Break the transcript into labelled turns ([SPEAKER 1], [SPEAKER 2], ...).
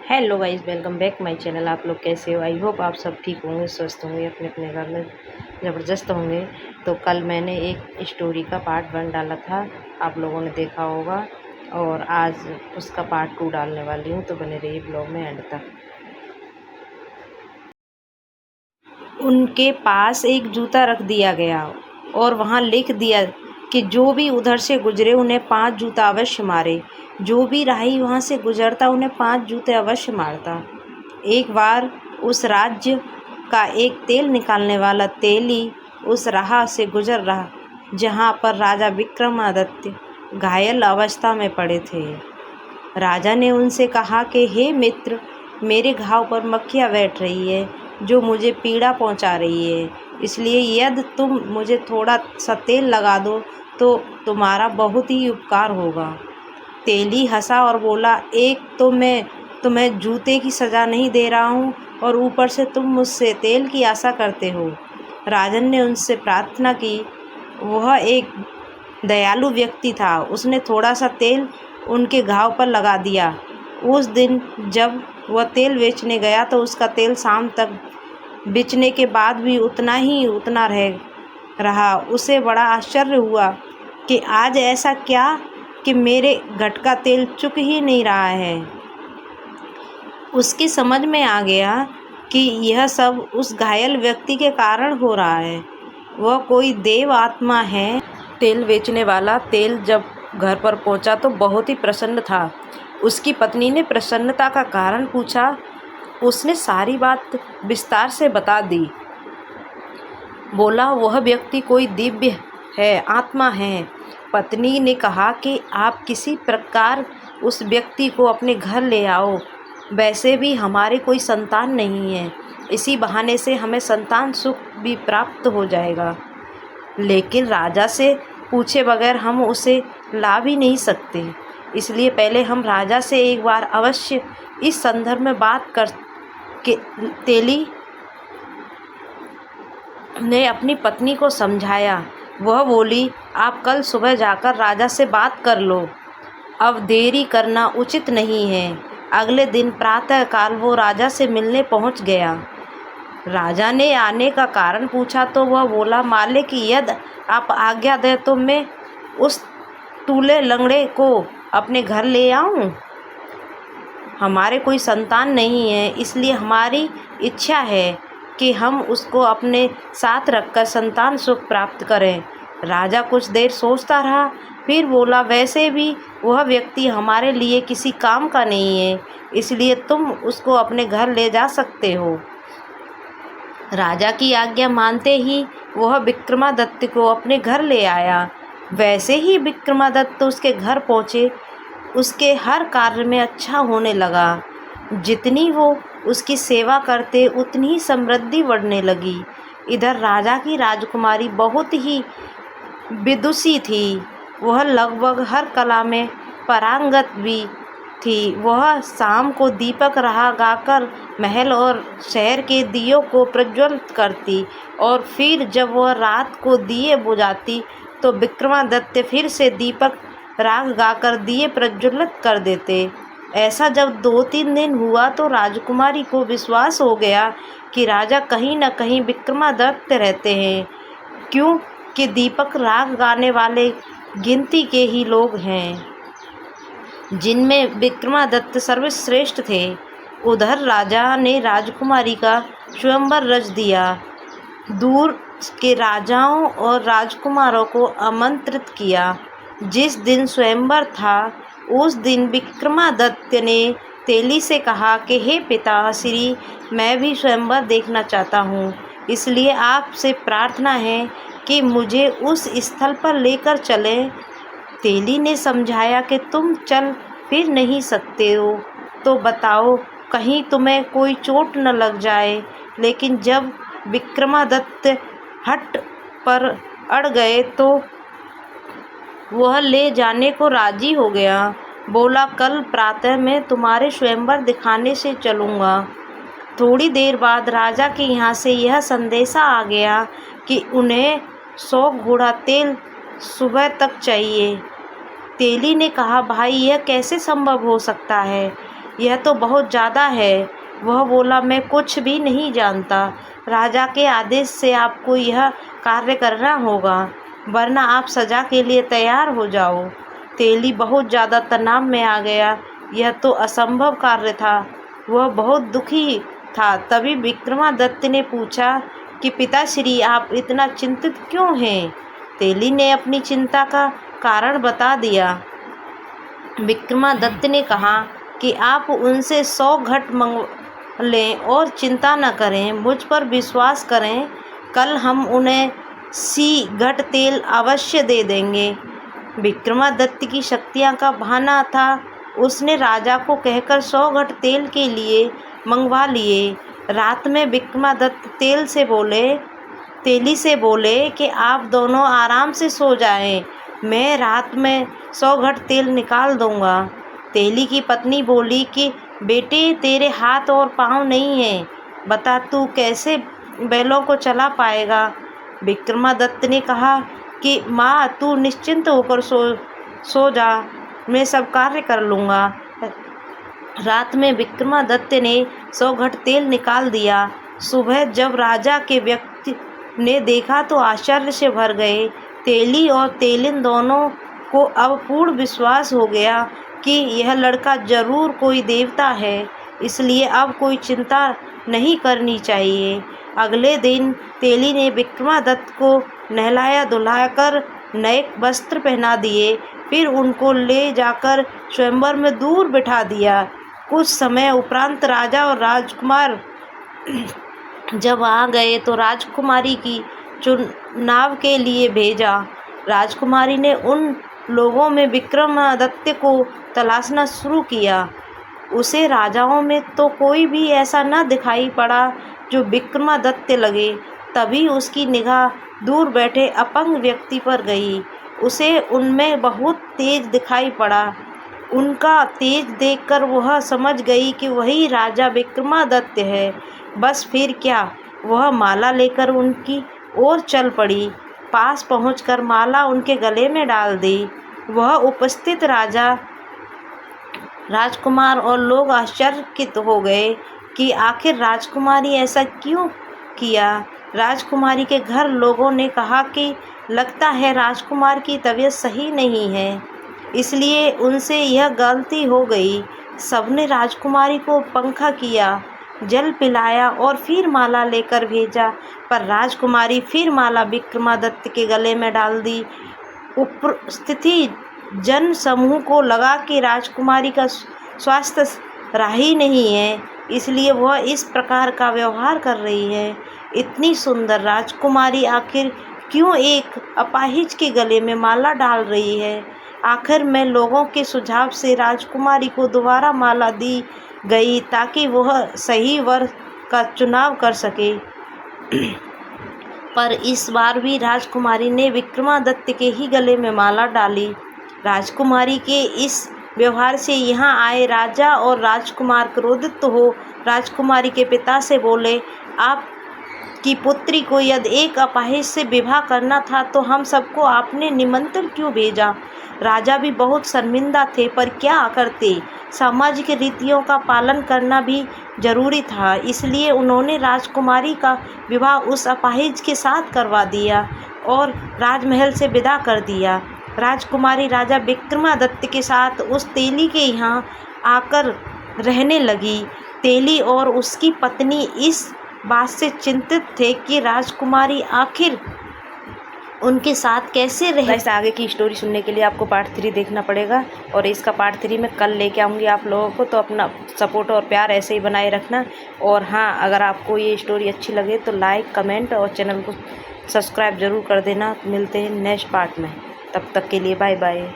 [SPEAKER 1] Hello guys, welcome back my channel. आप लोग कैसे हो? आई होप आप सब ठीक होंगे, स्वस्थ होंगे, अपने अपने घर में ज़बरदस्त होंगे। तो कल मैंने एक स्टोरी का पार्ट 1 डाला था, आप लोगों ने देखा होगा, और आज उसका पार्ट 2 डालने वाली हूँ। तो बने रहिए ब्लॉग में एंड तक। उनके पास एक जूता रख दिया गया और वहाँ लिख दिया कि जो भी उधर से गुजरे उन्हें 5 जूता अवश्य मारे। जो भी राही वहाँ से गुजरता उन्हें 5 जूते अवश्य मारता। एक बार उस राज्य का एक तेल निकालने वाला तेली उस राह से गुजर रहा जहाँ पर राजा विक्रमादित्य घायल अवस्था में पड़े थे। राजा ने उनसे कहा कि हे मित्र, मेरे घाव पर मक्खियाँ बैठ रही है जो मुझे पीड़ा पहुंचा रही है, इसलिए यदि तुम मुझे थोड़ा सा तेल लगा दो तो तुम्हारा बहुत ही उपकार होगा। तेली हंसा और बोला, एक तो मैं तुम्हें जूते की सज़ा नहीं दे रहा हूँ और ऊपर से तुम मुझसे तेल की आशा करते हो। राजन ने उनसे प्रार्थना की। वह एक दयालु व्यक्ति था। उसने थोड़ा सा तेल उनके घाव पर लगा दिया। उस दिन जब वह तेल बेचने गया तो उसका तेल शाम तक बेचने के बाद भी उतना रह रहा। उसे बड़ा आश्चर्य हुआ कि आज ऐसा क्या कि मेरे घट का तेल चुक ही नहीं रहा है। उसकी समझ में आ गया कि यह सब उस घायल व्यक्ति के कारण हो रहा है। वह कोई देव आत्मा है। तेल बेचने वाला तेल जब घर पर पहुंचा तो बहुत ही प्रसन्न था। उसकी पत्नी ने प्रसन्नता का कारण पूछा। उसने सारी बात विस्तार से बता दी। बोला, वह व्यक्ति कोई दिव्य है, आत्मा है। पत्नी ने कहा कि आप किसी प्रकार उस व्यक्ति को अपने घर ले आओ। वैसे भी हमारे कोई संतान नहीं है, इसी बहाने से हमें संतान सुख भी प्राप्त हो जाएगा। लेकिन राजा से पूछे बगैर हम उसे ला भी नहीं सकते, इसलिए पहले हम राजा से एक बार अवश्य इस संदर्भ में बात कर के तेली ने अपनी पत्नी को समझाया। वह बोली, आप कल सुबह जाकर राजा से बात कर लो, अब देरी करना उचित नहीं है। अगले दिन प्रातःकाल वो राजा से मिलने पहुंच गया। राजा ने आने का कारण पूछा तो वह बोला, मालिक, यदि आप आज्ञा दें तो मैं उस टूले लंगड़े को अपने घर ले आऊं। हमारे कोई संतान नहीं है, इसलिए हमारी इच्छा है कि हम उसको अपने साथ रखकर संतान सुख प्राप्त करें। राजा कुछ देर सोचता रहा, फिर बोला, वैसे भी वह व्यक्ति हमारे लिए किसी काम का नहीं है, इसलिए तुम उसको अपने घर ले जा सकते हो। राजा की आज्ञा मानते ही वह विक्रमादित्य को अपने घर ले आया। वैसे ही विक्रमादित्य उसके घर पहुँचे, उसके हर कार्य में अच्छा होने लगा। जितनी वो उसकी सेवा करते उतनी ही समृद्धि बढ़ने लगी। इधर राजा की राजकुमारी बहुत ही विदुषी थी। वह लगभग हर कला में पारंगत भी थी। वह शाम को दीपक राह गाकर महल और शहर के दियों को प्रज्वलित करती और फिर जब वह रात को दिए बुझाती तो विक्रमादित्य फिर से दीपक राग गाकर दिए प्रज्वलित कर देते। ऐसा जब 2-3 दिन हुआ तो राजकुमारी को विश्वास हो गया कि राजा कहीं न कहीं विक्रमादित्य रहते हैं, क्योंकि दीपक राग गाने वाले गिनती के ही लोग हैं, जिनमें विक्रमादित्य सर्वश्रेष्ठ थे। उधर राजा ने राजकुमारी का स्वयंवर रच दिया। दूर के राजाओं और राजकुमारों को आमंत्रित किया। जिस दिन स्वयंवर था उस दिन विक्रमादित्य ने तेली से कहा कि हे पिताश्री, मैं भी स्वयंवर देखना चाहता हूँ, इसलिए आपसे प्रार्थना है कि मुझे उस स्थल पर लेकर चलें। तेली ने समझाया कि तुम चल फिर नहीं सकते हो तो बताओ, कहीं तुम्हें कोई चोट न लग जाए। लेकिन जब विक्रमादित्य हट पर अड़ गए तो वह ले जाने को राजी हो गया। बोला, कल प्रातः मैं तुम्हारे स्वयंवर दिखाने से चलूँगा। थोड़ी देर बाद राजा के यहाँ से यह संदेशा आ गया कि उन्हें 100 घोड़ा तेल सुबह तक चाहिए। तेली ने कहा, भाई, यह कैसे संभव हो सकता है? यह तो बहुत ज़्यादा है। वह बोला, मैं कुछ भी नहीं जानता। राजा के आदेश से आपको यह कार्य करना होगा, वरना आप सजा के लिए तैयार हो जाओ। तेली बहुत ज़्यादा तनाव में आ गया। यह तो असंभव कार्य था। वह बहुत दुखी था। तभी विक्रमादित्य ने पूछा कि पिताश्री, आप इतना चिंतित क्यों हैं? तेली ने अपनी चिंता का कारण बता दिया। विक्रमादित्य ने कहा कि आप उनसे 100 घट मंगवा लें और चिंता न करें, मुझ पर विश्वास करें। कल हम उन्हें 80 घट तेल अवश्य दे देंगे। विक्रमादित्य की शक्तियाँ का बहाना था। उसने राजा को कहकर 100 घट तेल के लिए मंगवा लिए। रात में विक्रमादित्य तेली से बोले कि आप दोनों आराम से सो जाएं, मैं रात में 100 घट तेल निकाल दूंगा। तेली की पत्नी बोली कि बेटे, तेरे हाथ और पाँव नहीं हैं, बता तू कैसे बैलों को चला पाएगा? विक्रमादित्य ने कहा कि माँ, तू निश्चिंत होकर सो जा, मैं सब कार्य कर लूँगा। रात में विक्रमादित्य ने 100 घट तेल निकाल दिया। सुबह जब राजा के व्यक्ति ने देखा तो आश्चर्य से भर गए। तेली और तेलिन दोनों को अब पूर्ण विश्वास हो गया कि यह लड़का जरूर कोई देवता है, इसलिए अब कोई चिंता नहीं करनी चाहिए। अगले दिन तेली ने विक्रमादित्य को नहलाया धुलाकर नए वस्त्र पहना दिए, फिर उनको ले जाकर स्वयंवर में दूर बिठा दिया। कुछ समय उपरांत राजा और राजकुमार जब आ गए तो राजकुमारी की चुनाव के लिए भेजा। राजकुमारी ने उन लोगों में विक्रमादित्य को तलाशना शुरू किया। उसे राजाओं में तो कोई भी ऐसा न दिखाई पड़ा जो विक्रमादित्य लगे। तभी उसकी निगाह दूर बैठे अपंग व्यक्ति पर गई। उसे उनमें बहुत तेज दिखाई पड़ा। उनका तेज देखकर वह समझ गई कि वही राजा विक्रमादित्य है। बस फिर क्या, वह माला लेकर उनकी ओर चल पड़ी। पास पहुंचकर माला उनके गले में डाल दी। वह उपस्थित राजा, राजकुमार और लोग आश्चर्यचकित हो गए कि आखिर राजकुमारी ऐसा क्यों किया। राजकुमारी के घर लोगों ने कहा कि लगता है राजकुमार की तबीयत सही नहीं है, इसलिए उनसे यह गलती हो गई। सबने राजकुमारी को पंखा किया, जल पिलाया और फिर माला लेकर भेजा, पर राजकुमारी फिर माला विक्रमादित्य के गले में डाल दी। उपस्थित जन समूह को लगा कि राजकुमारी का स्वास्थ्य राही नहीं है, इसलिए वह इस प्रकार का व्यवहार कर रही है। इतनी सुंदर राजकुमारी आखिर क्यों एक अपाहिज के गले में माला डाल रही है? आखिर में लोगों के सुझाव से राजकुमारी को दोबारा माला दी गई ताकि वह सही वर का चुनाव कर सके। पर इस बार भी राजकुमारी ने विक्रमादित्य के ही गले में माला डाली। राजकुमारी के इस व्यवहार से यहाँ आए राजा और राजकुमार क्रोधित हो राजकुमारी के पिता से बोले, आप की पुत्री को यदि एक अपाहिज से विवाह करना था तो हम सबको आपने निमंत्रण क्यों भेजा? राजा भी बहुत शर्मिंदा थे, पर क्या करते, सामाजिक रीतियों का पालन करना भी जरूरी था, इसलिए उन्होंने राजकुमारी का विवाह उस अपाहिज के साथ करवा दिया और राजमहल से विदा कर दिया। राजकुमारी राजा विक्रमादित्य के साथ उस तेली के यहाँ आकर रहने लगी। तेली और उसकी पत्नी इस बात से चिंतित थे कि राजकुमारी आखिर उनके साथ कैसे रहे। इस आगे की स्टोरी सुनने के लिए आपको पार्ट 3 देखना पड़ेगा और इसका पार्ट 3 मैं कल लेके आऊँगी आप लोगों को, तो अपना सपोर्ट और प्यार ऐसे ही बनाए रखना। और हाँ, अगर आपको ये स्टोरी अच्छी लगे तो लाइक, कमेंट और चैनल को सब्सक्राइब ज़रूर कर देना। मिलते हैं नेक्स्ट पार्ट में, तब तक के लिए बाय बाय।